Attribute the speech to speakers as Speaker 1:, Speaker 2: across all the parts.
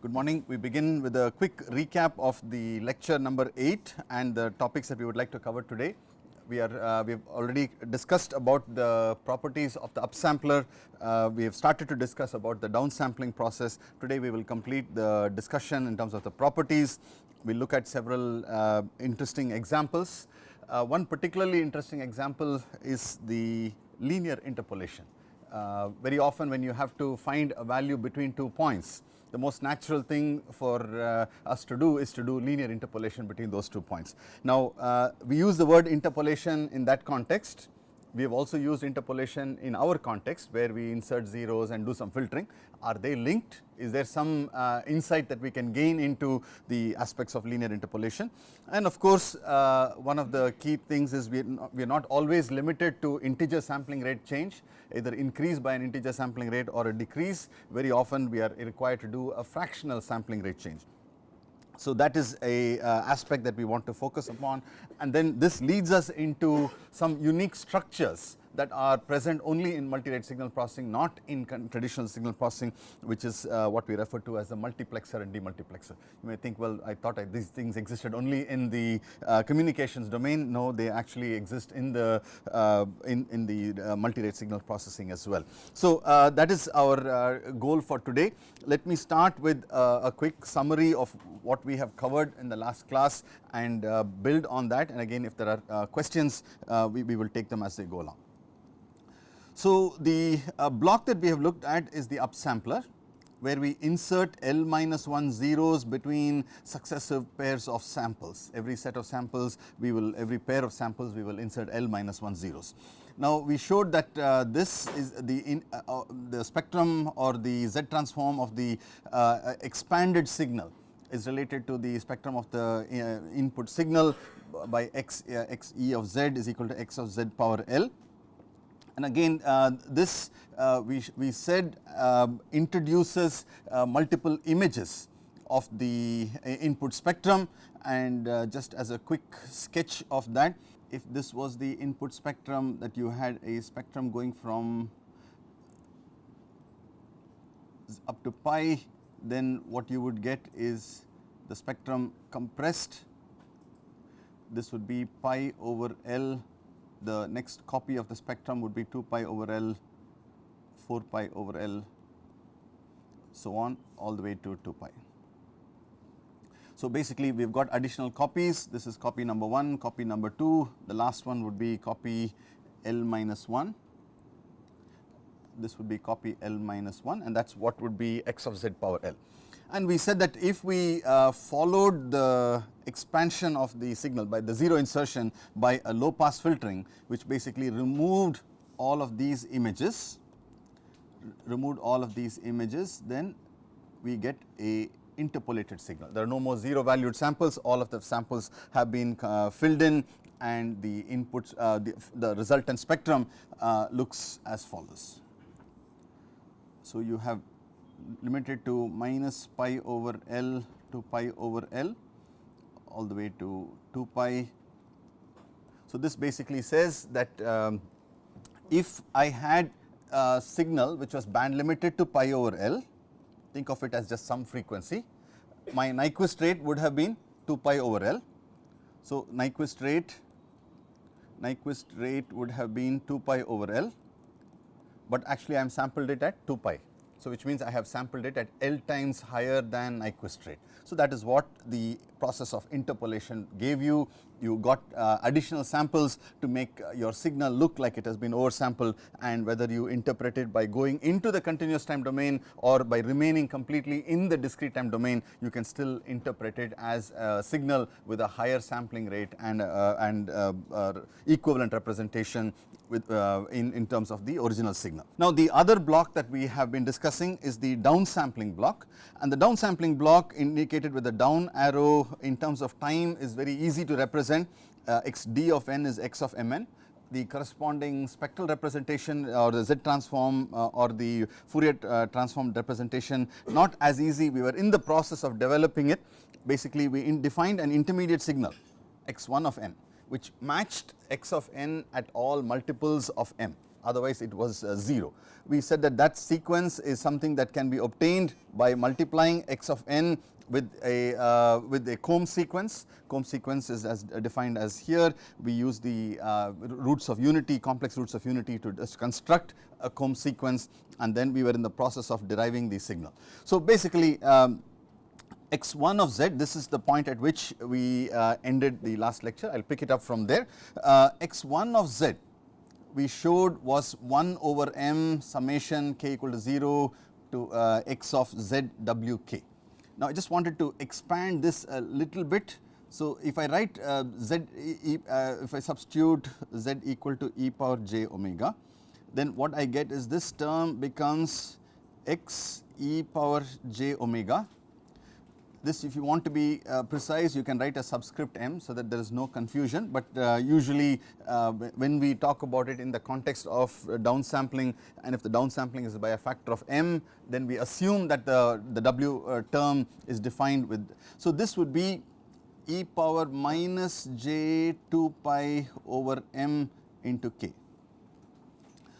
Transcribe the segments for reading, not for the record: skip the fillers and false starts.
Speaker 1: Good morning. We begin with a quick recap of the lecture number 8 and the topics that we would like to cover today. We have already discussed about the properties of the upsampler. We have started to discuss about the downsampling process. Today we will complete the discussion in terms of the properties. We will look at several interesting examples. One particularly interesting example is the linear interpolation. Very often when you have to find a value between 2 points, the most natural thing for us to do is to do linear interpolation between those 2 points. Now, we use the word interpolation in that context. We have also used interpolation in our context where we insert zeros and do some filtering. Are they linked? Is there some insight that we can gain into the aspects of linear interpolation? And of course, one of the key things is we are not always limited to integer sampling rate change, either increase by an integer sampling rate or a decrease. Very often we are required to do a fractional sampling rate change. So, that is a aspect that we want to focus upon, and then this leads us into some unique structures that are present only in multi-rate signal processing, not in traditional signal processing, which is what we refer to as the multiplexer and demultiplexer. You may think, well, I thought these things existed only in the communications domain. No, they actually exist in the multi-rate signal processing as well. So, that is our goal for today. Let me start with a quick summary of what we have covered in the last class and build on that, and again if there are questions we will take them as they go along. So, the block that we have looked at is the upsampler, where we insert L-1 zeros between successive pairs of samples. Every set of samples every pair of samples we will insert L-1 zeros. Now, we showed that this is the spectrum or the Z transform of the expanded signal is related to the spectrum of the input signal by x e of z is equal to x of z power L. And again this we said introduces multiple images of the input spectrum, and just as a quick sketch of that, if this was the input spectrum, that you had a spectrum going from up to pi, then what you would get is the spectrum compressed. This would be pi over L. The next copy of the spectrum would be 2 pi over L, 4 pi over L, so on all the way to 2 pi. So, basically we have got additional copies. This is copy number 1, copy number 2, the last one would be copy L-1, this would be copy L-1, and that is what would be x of z power L. And we said that if we followed the expansion of the signal by the zero insertion by a low pass filtering, which basically removed all of these images, then we get a interpolated signal. There are no more zero valued samples, all of the samples have been filled in, and the inputs the resultant spectrum looks as follows. So, you have limited to minus pi over L to pi over L all the way to 2 pi. So, this basically says that if I had a signal which was band limited to pi over L, think of it as just some frequency, my Nyquist rate would have been 2 pi over L. So, Nyquist rate would have been 2 pi over L, but actually I am sampled it at 2 pi. So, which means I have sampled it at L times higher than Nyquist rate. So, that is what the process of interpolation gave you. You got additional samples to make your signal look like it has been oversampled, and whether you interpret it by going into the continuous time domain or by remaining completely in the discrete time domain, you can still interpret it as a signal with a higher sampling rate and equivalent representation with in terms of the original signal. Now, the other block that we have been discussing is the downsampling block, and the downsampling block indicated with the down arrow in terms of time is very easy to represent. X d of n is x of mn. The corresponding spectral representation or the Z transform or the Fourier transform representation, not as easy. We were in the process of developing it. Basically, we defined an intermediate signal x1 of n, which matched x of n at all multiples of m. otherwise it was 0. We said that that sequence is something that can be obtained by multiplying x of n with a comb sequence. Comb sequence is as defined as here. We use the roots of unity, complex roots of unity, to just construct a comb sequence, and then we were in the process of deriving the signal. So basically x1 of z, this is the point at which we ended the last lecture. I will pick it up from there. X1 of z we showed was 1 over m summation k equal to 0 to x of z w k. Now I just wanted to expand this a little bit. So if I write if I substitute z equal to e power j omega, then what I get is this term becomes x e power j omega. This, if you want to be precise, you can write a subscript m so that there is no confusion, but usually when we talk about it in the context of downsampling, and if the downsampling is by a factor of m, then we assume that the w term is defined with. So this would be e power minus j 2 pi over m into k.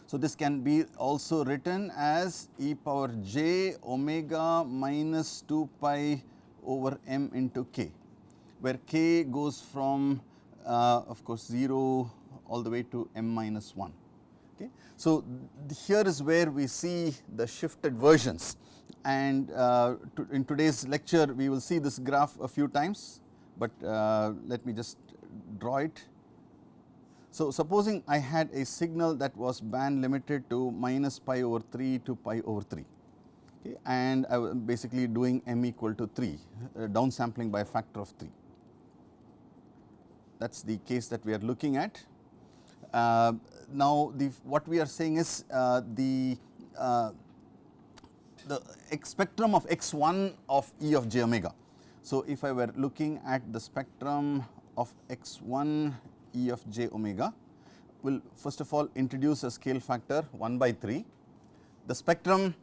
Speaker 1: So this can be also written as e power j omega minus 2 pi over m into k, where k goes from of course 0 all the way to m minus 1. Okay. So here is where we see the shifted versions, and in today's lecture we will see this graph a few times, but let me just draw it. So supposing I had a signal that was band limited to minus pi over 3 to pi over 3. Okay, and I was basically doing m equal to 3, downsampling by a factor of 3. That is the case that we are looking at. Now what we are saying is the spectrum of x1 of E of j omega. So if I were looking at the spectrum of x1 E of j omega, will first of all introduce a scale factor 1 by 3. The spectrum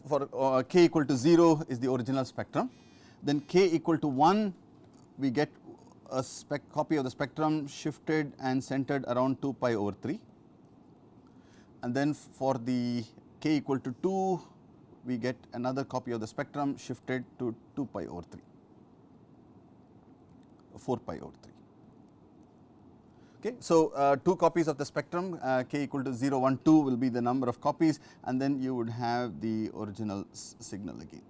Speaker 1: for k equal to 0 is the original spectrum, then k equal to 1 we get a copy of the spectrum shifted and centered around 2 pi over 3, and then for the k equal to 2 we get another copy of the spectrum shifted to 2 pi over 3, 4 pi over 3. Okay. So two copies of the spectrum, k equal to 0, 1, 2 will be the number of copies, and then you would have the original signal again.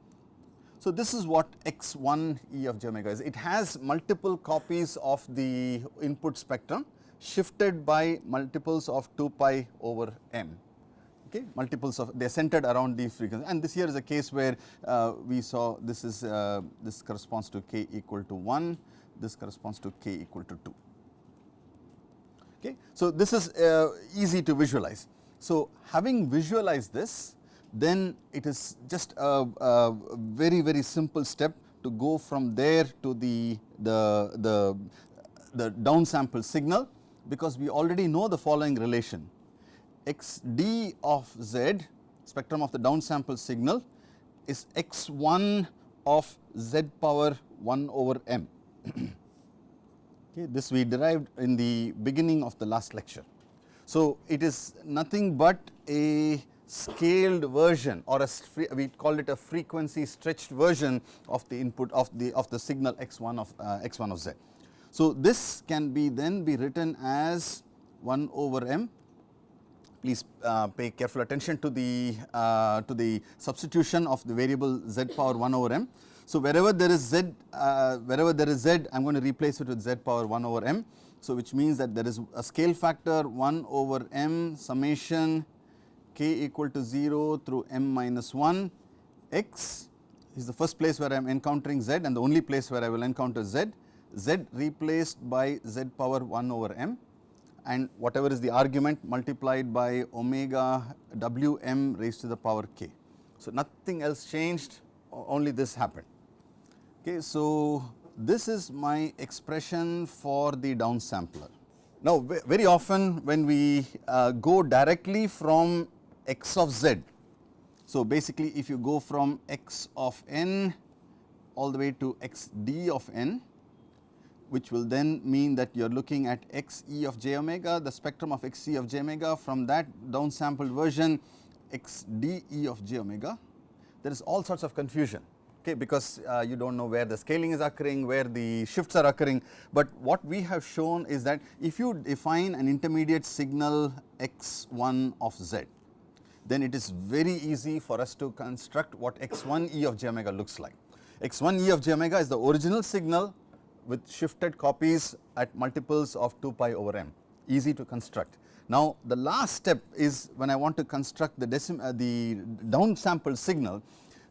Speaker 1: So this is what x1 E of j omega is. It has multiple copies of the input spectrum shifted by multiples of 2 pi over m. Okay, multiples of, they are centered around the frequency, and this here is a case where we saw this is this corresponds to k equal to 1, this corresponds to k equal to 2. Okay. So this is easy to visualize. So having visualized this, then it is just a very, very simple step to go from there to the downsample signal, because we already know the following relation: xd of z, spectrum of the downsample signal, is x1 of z power 1 over m. Okay, this we derived in the beginning of the last lecture. So it is nothing but a scaled version, or we call it a frequency stretched version of the input of the signal x1 of z. So this can be then be written as 1 over m. Please pay careful attention to the substitution of the variable z power 1 over m. So wherever there is z, I am going to replace it with z power 1 over m. So which means that there is a scale factor 1 over m summation k equal to 0 through m minus 1. X is the first place where I am encountering z, and the only place where I will encounter z. Z replaced by z power 1 over m, and whatever is the argument multiplied by omega wm raised to the power k. So nothing else changed, only this happened. Okay, so this is my expression for the downsampler. Now very often when we go directly from x of z, so basically if you go from x of n all the way to xd of n, which will then mean that you are looking at x e of j omega, the spectrum of x e of j omega, from that downsampled version x d e of j omega. There is all sorts of confusion, okay, because you do not know where the scaling is occurring, where the shifts are occurring, but what we have shown is that if you define an intermediate signal x1 of z, then it is very easy for us to construct what x1 e of j omega looks like. x1 e of j omega is the original signal with shifted copies at multiples of 2 pi over m, easy to construct. Now, the last step is when I want to construct the downsampled signal,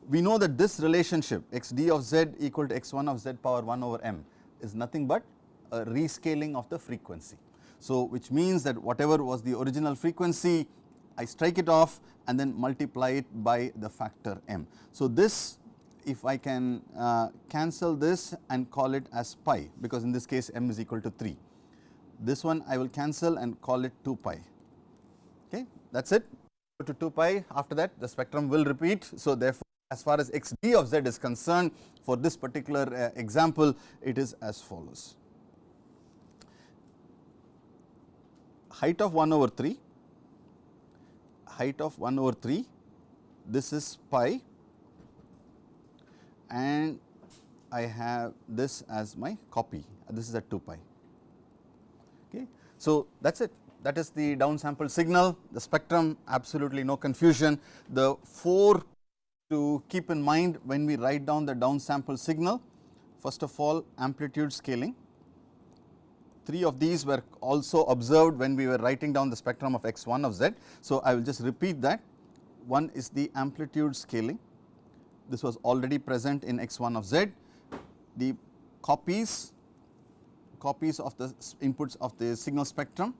Speaker 1: we know that this relationship x d of z equal to x1 of z power 1 over m is nothing but a rescaling of the frequency. So, which means that whatever was the original frequency, I strike it off and then multiply it by the factor m. So, this, if I can cancel this and call it as pi, because in this case m is equal to 3. This one I will cancel and call it 2 pi, okay, that is it, to 2 pi. After that the spectrum will repeat. So, therefore, as far as x d of z is concerned, for this particular example, it is as follows: height of 1 over 3, height of 1 over 3, this is pi, and I have this as my copy, this is at 2 pi. Okay. So, that is it, that is the downsampled signal, the spectrum, absolutely no confusion. The 4 to keep in mind when we write down the downsampled signal: first of all, amplitude scaling. 3 of these were also observed when we were writing down the spectrum of x1 of z. So, I will just repeat that. One is the amplitude scaling, this was already present in x1 of z. The copies of the inputs of the signal spectrum,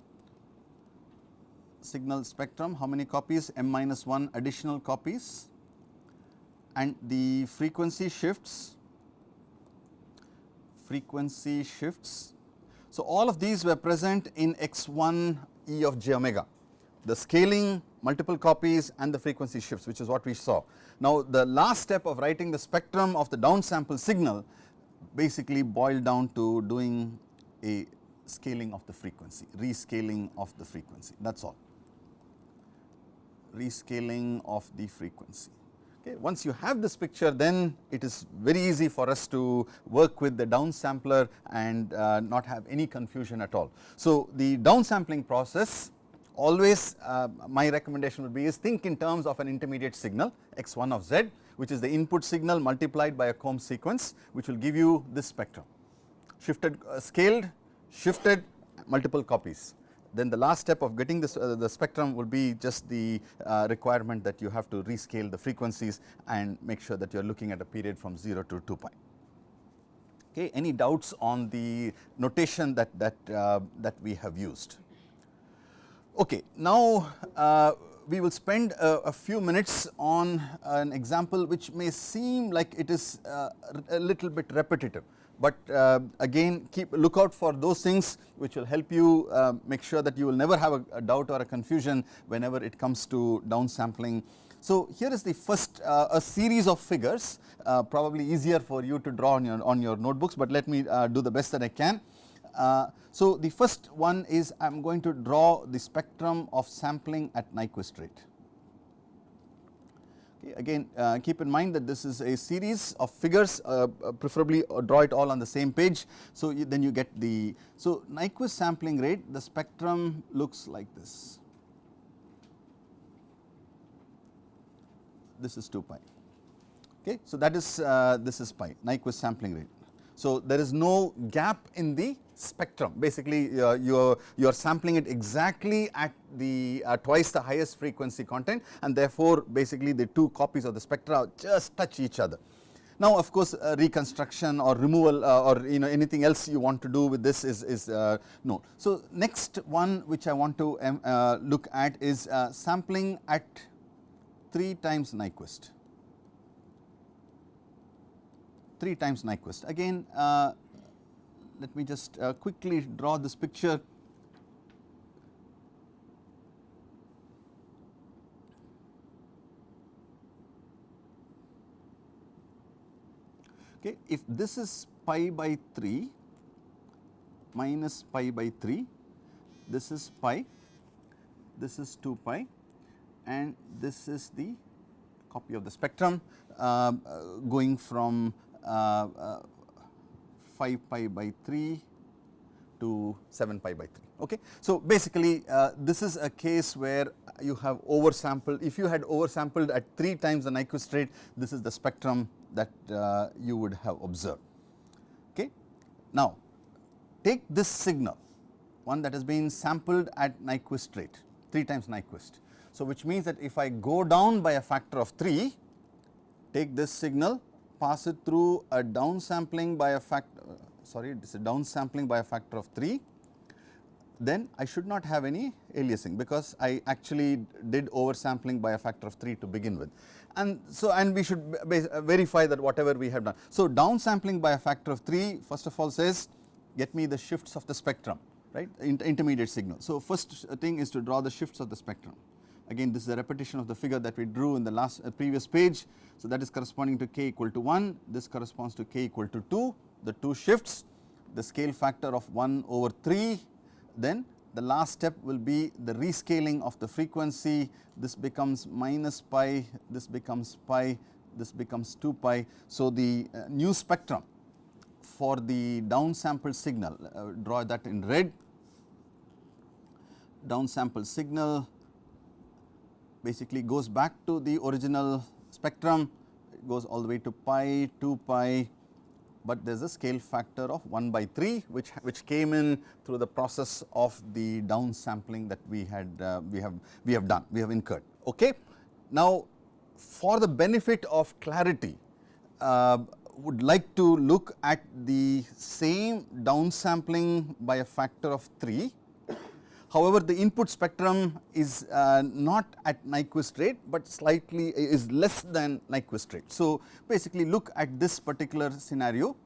Speaker 1: how many copies? M minus 1 additional copies, and the frequency shifts. So, all of these were present in x1 e of j omega, the scaling, multiple copies, and the frequency shifts, which is what we saw. Now, the last step of writing the spectrum of the downsample signal basically boiled down to doing a scaling of the frequency, rescaling of the frequency, that is all, rescaling of the frequency. Okay. Once you have this picture, then it is very easy for us to work with the downsampler and not have any confusion at all. So, the downsampling process, always my recommendation would be is think in terms of an intermediate signal x1 of z, which is the input signal multiplied by a comb sequence, which will give you this spectrum, shifted, scaled, shifted, multiple copies. Then the last step of getting this the spectrum will be just the requirement that you have to rescale the frequencies and make sure that you are looking at a period from 0 to 2 pi. Okay. Any doubts on the notation that we have used? Okay. Now, we will spend a few minutes on an example which may seem like it is a little bit repetitive, but again look out for those things which will help you make sure that you will never have a doubt or a confusion whenever it comes to downsampling. So, here is the first a series of figures, probably easier for you to draw on your notebooks, but let me do the best that I can. So, the first one is I am going to draw the spectrum of sampling at Nyquist rate. Okay, again keep in mind that this is a series of figures, preferably draw it all on the same page. So, then you get the, so Nyquist sampling rate, the spectrum looks like this. This is 2 pi. Okay, so that is this is pi, Nyquist sampling rate. So, there is no gap in the spectrum, basically you are sampling it exactly at the twice the highest frequency content, and therefore, basically the two copies of the spectra just touch each other. Now, of course, reconstruction or removal or anything else you want to do with this is no. So, next one which I want to look at is sampling at 3 times Nyquist. 3 times Nyquist. Again, let me just quickly draw this picture. Okay, if this is pi by 3, minus pi by 3, this is pi, this is 2 pi, and this is the copy of the spectrum going from 5 pi by 3 to 7 pi by 3. Okay. So, basically this is a case where you have oversampled. If you had oversampled at 3 times the Nyquist rate, this is the spectrum that you would have observed. Okay. Now, take this signal, one that has been sampled at Nyquist rate, 3 times Nyquist. So, which means that if I go down by a factor of 3, take this signal, pass it through a downsampling by a factor, this is downsampling by a factor of 3, then I should not have any aliasing, because I actually did oversampling by a factor of 3 to begin with. And so, and we should verify that whatever we have done. So, downsampling by a factor of 3 first of all says get me the shifts of the spectrum, right, intermediate signal. So, first thing is to draw the shifts of the spectrum. Again, this is a repetition of the figure that we drew in the last previous page. So, that is corresponding to k equal to 1, this corresponds to k equal to 2, the 2 shifts, the scale factor of 1 over 3, then the last step will be the rescaling of the frequency. This becomes minus pi, this becomes pi, this becomes 2 pi. So, the new spectrum for the downsampled signal, draw that in red, downsampled signal basically goes back to the original spectrum, it goes all the way to pi, 2 pi, but there is a scale factor of 1 by 3 which came in through the process of the downsampling that we have done, we have incurred. Okay. Now, for the benefit of clarity, would like to look at the same downsampling by a factor of 3. However, the input spectrum is not at Nyquist rate, but slightly is less than Nyquist rate. So, basically look at this particular scenario.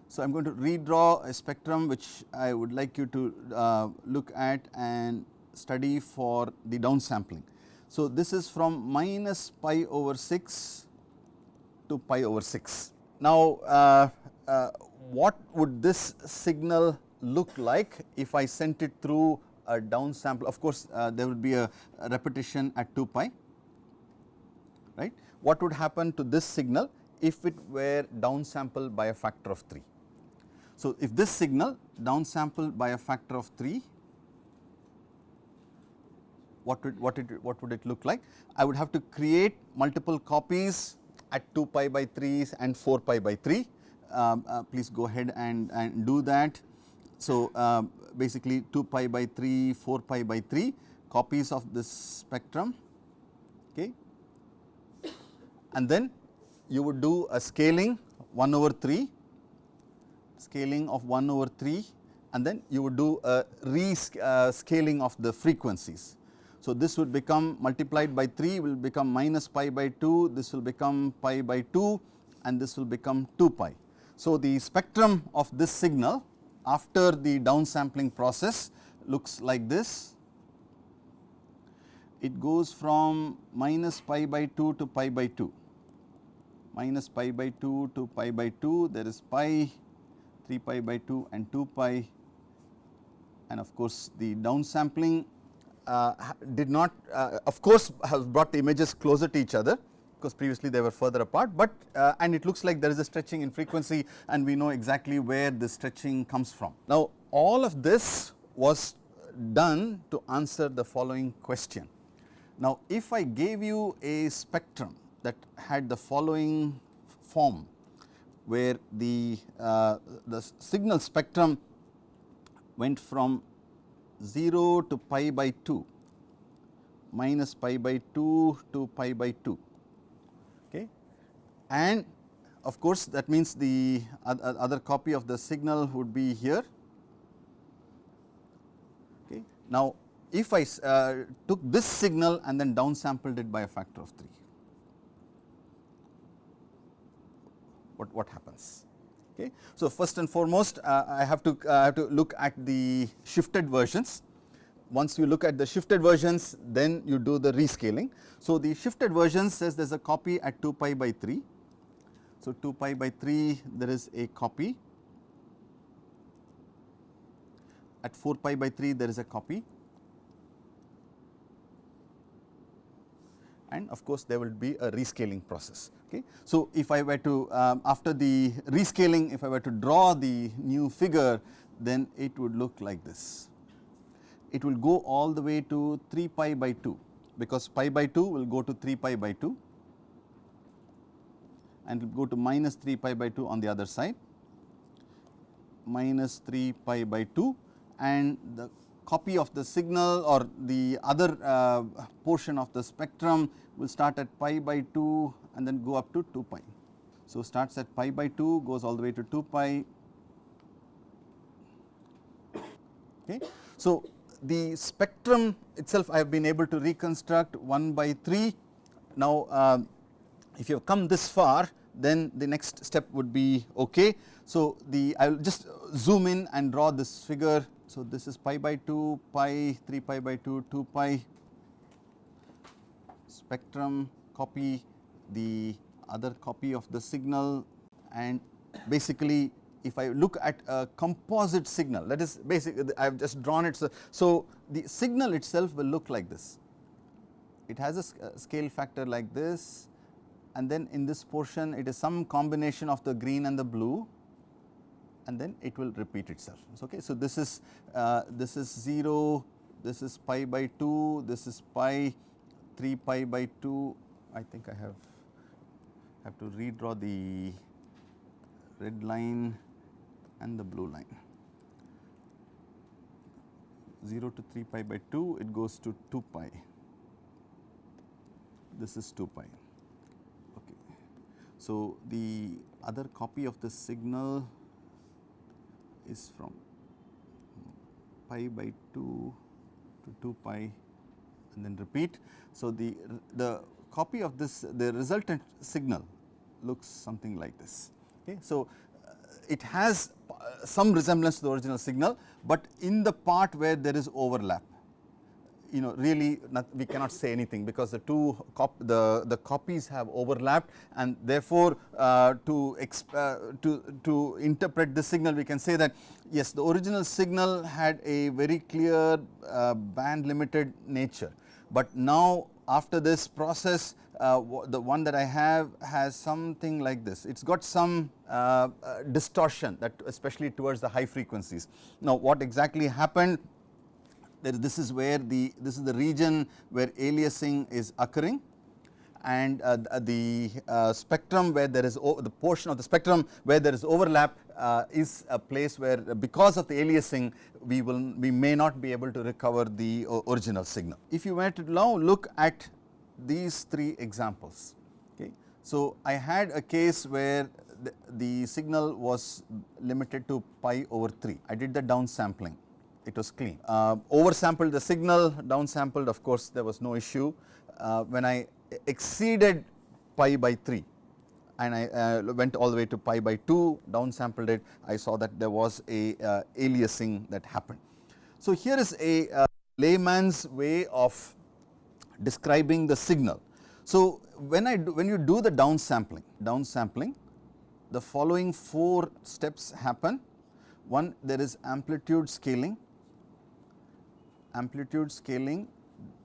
Speaker 1: So, I am going to redraw a spectrum which I would like you to look at and study for the downsampling. So, this is from minus pi over 6 to pi over 6. Now, what would this signal look like if I sent it through a downsample? Of course, there will be a repetition at 2 pi, right. What would happen to this signal if it were downsampled by a factor of 3? So, if this signal downsampled by a factor of 3, what would it look like? I would have to create multiple copies at 2 pi by 3s and 4 pi by 3. Please go ahead and do that. So, basically 2 pi by 3, 4 pi by 3 copies of this spectrum, okay. And then you would do a scaling 1 over 3, scaling of 1 over 3, and then you would do a rescaling of the frequencies. So, this would become multiplied by 3 will become minus pi by 2, this will become pi by 2, and this will become 2 pi. So, the spectrum of this signal after the downsampling process looks like this. It goes from minus pi by 2 to pi by 2, minus pi by 2 to pi by 2, there is pi, 3 pi by 2 and 2 pi, and of course, the downsampling did not of course have brought the images closer to each other, because previously they were further apart, but and it looks like there is a stretching in frequency and we know exactly where the stretching comes from. Now, all of this was done to answer the following question. Now, if I gave you a spectrum that had the following form, where the signal spectrum went from 0 to pi by 2, minus pi by 2 to pi by 2, okay. And of course, that means the other copy of the signal would be here, okay. Now, if I took this signal and then downsampled it by a factor of 3, what happens? Okay. So, first and foremost I have to look at the shifted versions. Once you look at the shifted versions, then you do the rescaling. So, the shifted version says there is a copy at 2 pi by 3. So, 2 pi by 3 there is a copy, at 4 pi by 3 there is a copy, and of course there will be a rescaling process. Okay. So, if I were to after the rescaling, if I were to draw the new figure, then it would look like this. It will go all the way to 3 pi by 2, because pi by 2 will go to 3 pi by 2 and it will go to minus 3 pi by 2 on the other side, minus 3 pi by 2, and the copy of the signal or the other portion of the spectrum will start at pi by 2 and then go up to 2 pi. So, starts at pi by 2, goes all the way to 2 pi. Okay. So, the spectrum itself I have been able to reconstruct 1 by 3. Now, if you have come this far, then the next step would be okay. So, I will just zoom in and draw this figure. So, this is pi by 2, pi, 3 pi by 2, 2 pi, spectrum, copy, the other copy of the signal, and basically if I look at a composite signal, that is basically I have just drawn it. So, the signal itself will look like this. It has a scale factor like this, and then in this portion it is some combination of the green and the blue, and then it will repeat itself. Okay. So, this is 0, this is pi by 2, this is pi, 3 pi by 2. I think I have to redraw the red line and the blue line. 0 to 3 pi by 2, it goes to 2 pi. This is 2 pi. Okay. So, the other copy of the signal is from pi by 2 to 2 pi and then repeat. So, the copy of this, the resultant signal looks something like this. Okay. So, it has some resemblance to the original signal, but in the part where there is overlap, really we cannot say anything, because the two the copies have overlapped, and therefore, to interpret this signal we can say that yes, the original signal had a very clear band limited nature, but now after this process the one that I have has something like this. It has got some distortion, that especially towards the high frequencies. Now, what exactly happened? This is the region where aliasing is occurring, and the spectrum where there is the portion of the spectrum where there is overlap is a place where, because of the aliasing, we may not be able to recover the original signal. If you were to now look at these three examples, okay. So, I had a case where the signal was limited to pi over 3. I did the downsampling, it was clean. Oversampled the signal, downsampled, of course there was no issue. When I exceeded pi by 3 and I went all the way to pi by 2, downsampled it, I saw that there was a aliasing that happened. So, here is a layman's way of describing the signal. So, when you do the downsampling, the following 4 steps happen. One, there is amplitude scaling,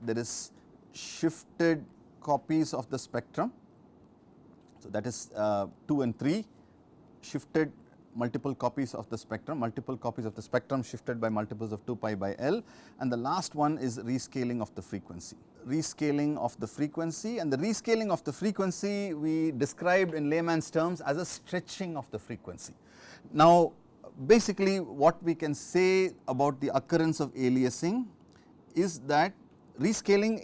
Speaker 1: there is shifted copies of the spectrum. So, that is 2 and 3, shifted multiple copies of the spectrum, shifted by multiples of 2 pi by L, and the last one is rescaling of the frequency. And the rescaling of the frequency we described in layman's terms as a stretching of the frequency. Now, basically what we can say about the occurrence of aliasing is that rescaling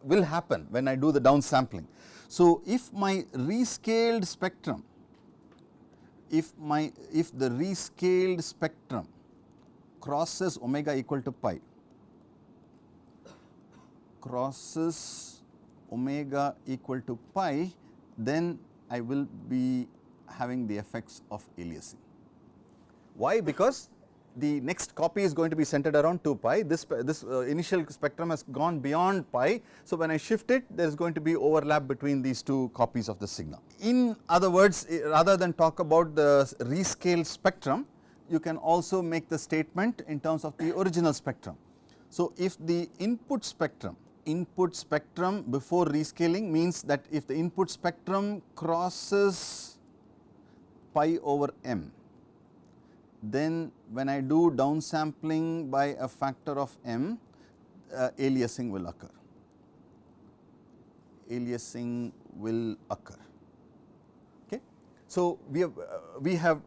Speaker 1: will happen when I do the downsampling. So, if my rescaled spectrum, if the rescaled spectrum crosses omega equal to pi, then I will be having the effects of aliasing. Why? Because the next copy is going to be centered around 2 pi, this initial spectrum has gone beyond pi. So, when I shift it, there is going to be overlap between these two copies of the signal. In other words, rather than talk about the rescaled spectrum, you can also make the statement in terms of the original spectrum. So, if the input spectrum before rescaling means that if the input spectrum crosses pi over m, then when I do downsampling by a factor of m, aliasing will occur. Aliasing will occur. Okay. So, we have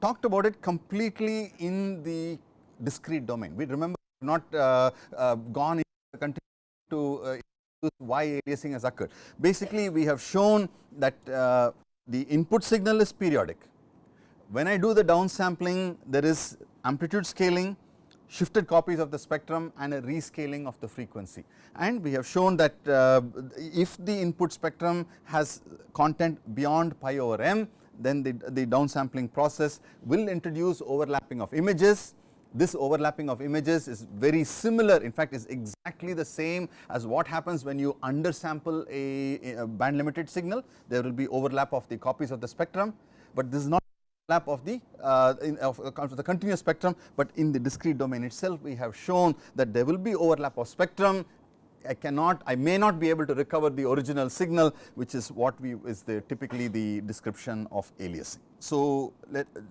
Speaker 1: talked about it completely in the discrete domain. We remember not gone into to why aliasing has occurred. Basically, we have shown that the input signal is periodic. When I do the downsampling, there is amplitude scaling, shifted copies of the spectrum and a rescaling of the frequency. And we have shown that if the input spectrum has content beyond pi over m, then the downsampling process will introduce overlapping of images. This overlapping of images is very similar, in fact is exactly the same as what happens when you undersample a band limited signal. There will be overlap of the copies of the spectrum, but this is not overlap of the continuous spectrum, but in the discrete domain itself we have shown that there will be overlap of spectrum. I may not be able to recover the original signal, which is what is typically the description of aliasing. So,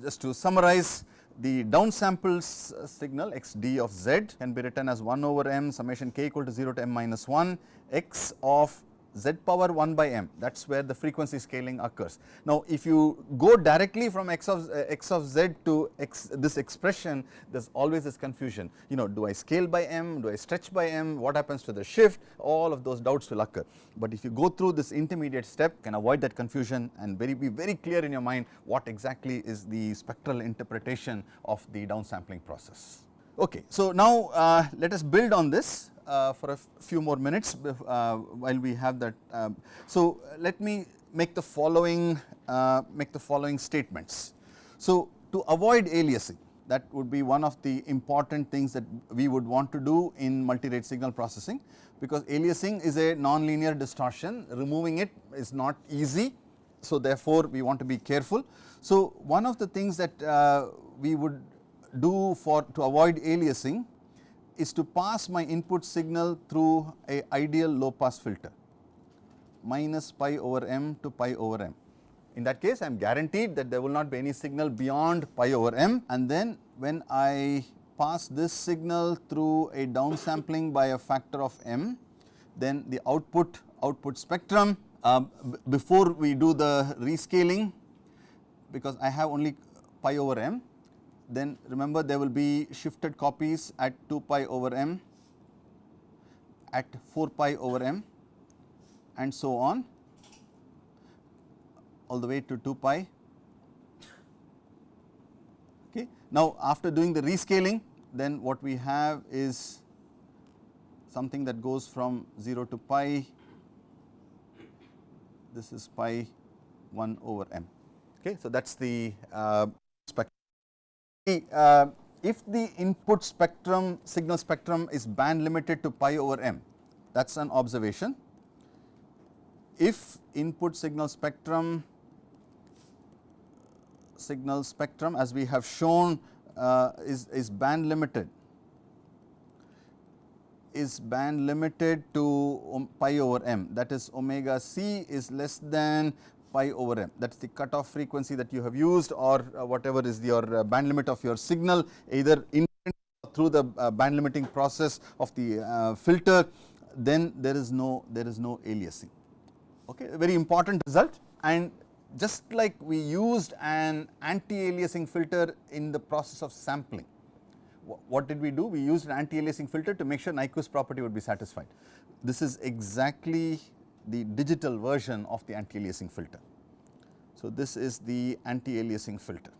Speaker 1: just to summarize, the downsampled signal x d of z can be written as 1 over m summation k equal to 0 to m minus 1 x of z power 1 by m, that is where the frequency scaling occurs. Now, if you go directly from x of z to this expression, there is always this confusion, do I scale by m, do I stretch by m, what happens to the shift, all of those doubts will occur. But if you go through this intermediate step, can avoid that confusion and be very clear in your mind what exactly is the spectral interpretation of the downsampling process. Okay, so now let us build on this for a few more minutes while we have that. So, let me make the following statements. So, to avoid aliasing, that would be one of the important things that we would want to do in multi-rate signal processing, because aliasing is a non-linear distortion, removing it is not easy. So, therefore, we want to be careful. So, one of the things that we would do to avoid aliasing is to pass my input signal through a ideal low pass filter minus pi over m to pi over m. In that case, I am guaranteed that there will not be any signal beyond pi over m, and then when I pass this signal through a downsampling by a factor of m, then the output spectrum before we do the rescaling, because I have only pi over m, then remember there will be shifted copies at 2 pi over m, at 4 pi over m and so on all the way to 2 pi. Okay. Now, after doing the rescaling, then what we have is something that goes from 0 to pi, this is pi 1 over m. Okay. So, that is the spectrum. If the input spectrum signal spectrum is band limited to pi over m, that is an observation. If input signal spectrum as we have shown is band limited to pi over m, that is omega c is less than pi over m, that is the cutoff frequency that you have used, or whatever is your band limit of your signal, either through the band limiting process of the filter, then there is no aliasing. Okay, a very important result. And just like we used an anti-aliasing filter in the process of sampling, what did we do? We used an anti-aliasing filter to make sure Nyquist property would be satisfied. This is exactly the digital version of the anti-aliasing filter. So, this is the anti-aliasing filter.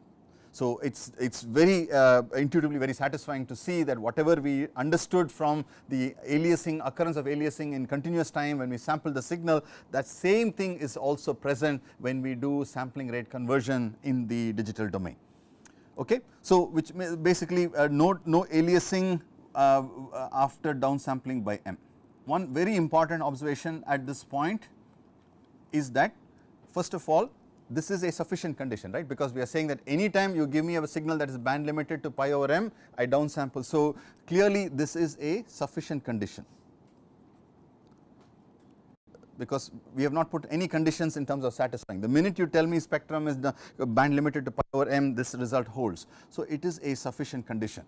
Speaker 1: So, it is very intuitively very satisfying to see that whatever we understood from the aliasing, occurrence of aliasing in continuous time when we sample the signal, that same thing is also present when we do sampling rate conversion in the digital domain. Okay. So, which basically no aliasing after downsampling by m. One very important observation at this point is that, first of all, this is a sufficient condition, right, because we are saying that any time you give me a signal that is band limited to pi over m, I downsample. So, clearly this is a sufficient condition, because we have not put any conditions in terms of satisfying. The minute you tell me spectrum is the band limited to pi over m, this result holds. So, it is a sufficient condition.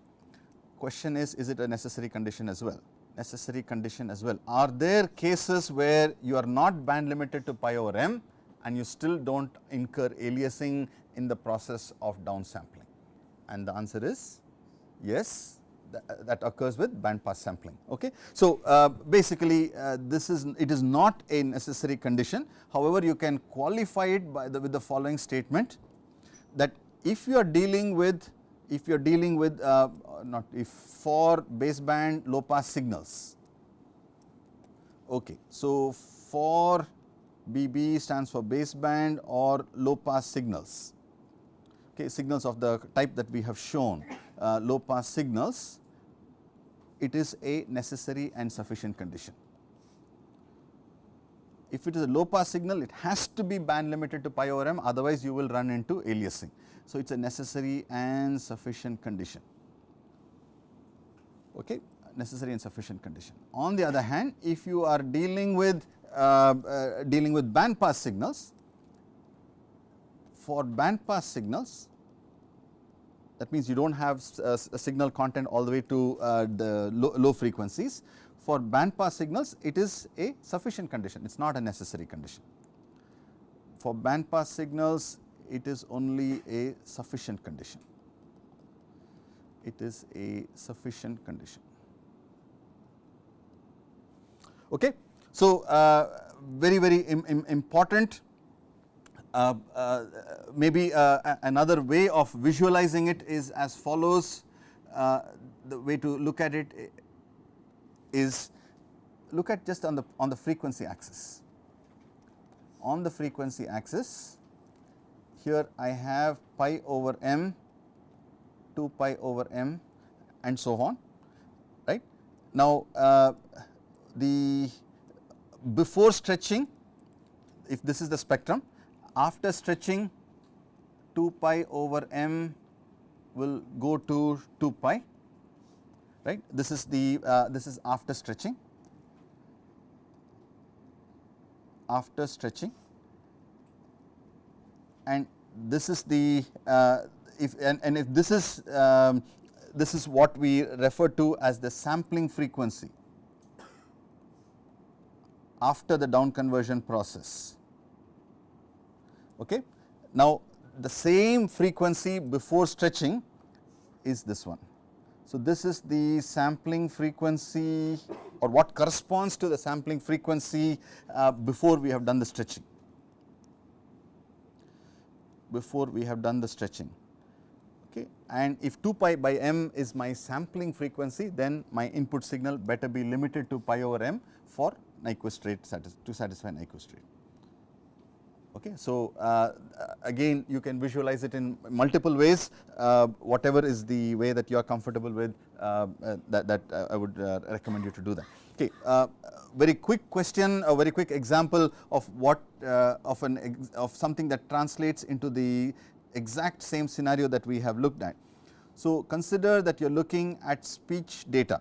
Speaker 1: Question is it a necessary condition as well? Necessary condition as well. Are there cases where you are not band limited to pi over m and you still do not incur aliasing in the process of downsampling? And the answer is yes, that occurs with band pass sampling. Okay. So, basically it is not a necessary condition. However, you can qualify it with the following statement, that if you are dealing with for baseband low pass signals. Okay. So, for BB stands for baseband or low pass signals, okay, signals of the type that we have shown, low pass signals, it is a necessary and sufficient condition. If it is a low pass signal, it has to be band limited to pi over m, otherwise you will run into aliasing. So, it is a necessary and sufficient condition, okay, necessary and sufficient condition. On the other hand, if you are dealing with band pass signals, for band pass signals, that means you do not have a signal content all the way to the low frequencies. For band pass signals, it is a sufficient condition, it is not a necessary condition. For band pass signals, it is only a sufficient condition, it is a sufficient condition. Okay. So, very important. Maybe another way of visualizing it is as follows. The way to look at it is, look at just on the frequency axis. On the frequency axis, here I have pi over m, 2 pi over m, and so on, right. Now, before stretching, if this is the spectrum, after stretching 2 pi over m will go to 2 pi, right. This is this is after stretching. After stretching, and this is the if this is what we refer to as the sampling frequency after the down conversion process. Okay. Now, the same frequency before stretching is this one. So, this is the sampling frequency, or what corresponds to the sampling frequency before we have done the stretching. Before we have done the stretching. Okay. And if 2 pi by m is my sampling frequency, then my input signal better be limited to pi over m for Nyquist rate to satisfy Nyquist rate. Okay. So, again you can visualize it in multiple ways, whatever is the way that you are comfortable with, that I would recommend you to do that. Okay. Very quick question, a very quick example of what of something that translates into the exact same scenario that we have looked at. So, consider that you are looking at speech data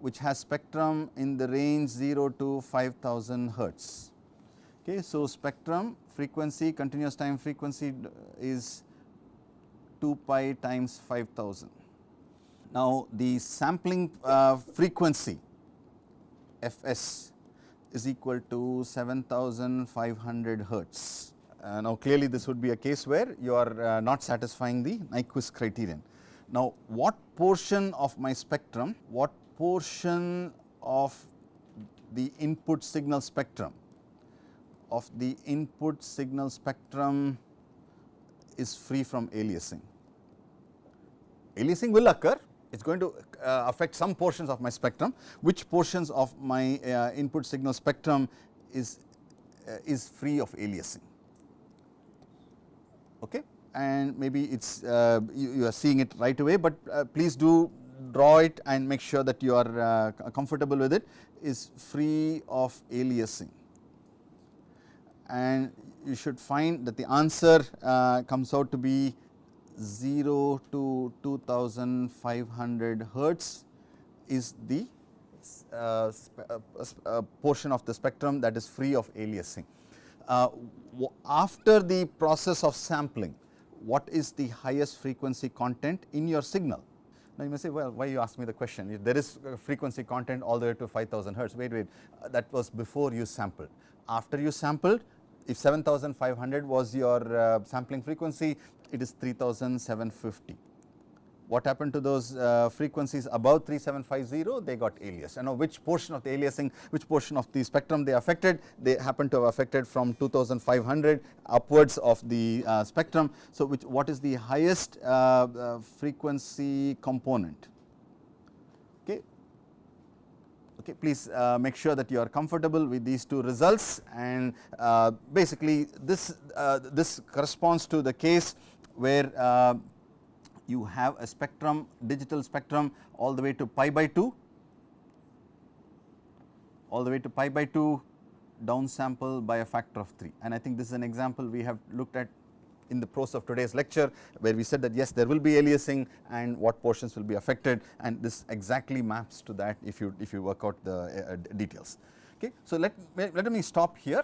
Speaker 1: which has spectrum in the range 0 to 5000 hertz. Okay. So, spectrum frequency, continuous time frequency is 2 pi times 5000. Now, the sampling frequency Fs is equal to 7500 hertz. Now, clearly this would be a case where you are not satisfying the Nyquist criterion. Now, what portion of my spectrum, what portion of the input signal spectrum is free from aliasing? Aliasing will occur, it is going to affect some portions of my spectrum. Which portions of my input signal spectrum is free of aliasing? Okay. And maybe it's you are seeing it right away, but please do draw it and make sure that you are comfortable with it, is free of aliasing. And you should find that the answer comes out to be 0 to 2500 hertz is the portion of the spectrum that is free of aliasing. After the process of sampling, what is the highest frequency content in your signal? Now you may say, well, why you ask me the question? If there is frequency content all the way to 5000 hertz, wait, that was before you sampled. After you sampled, if 7500 was your sampling frequency, it is 3750. What happened to those frequencies above 3750? They got aliased. And now which portion of the aliasing, which portion of the spectrum they affected? They happen to have affected from 2500 upwards of the spectrum. So what is the highest frequency component? Okay. Okay, please make sure that you are comfortable with these two results, and basically this corresponds to the case where you have a spectrum, digital spectrum all the way to pi by 2, downsample by a factor of 3. And I think this is an example we have looked at in the course of today's lecture, where we said that yes, there will be aliasing and what portions will be affected, and this exactly maps to that if you work out the details. Okay. So let me stop here.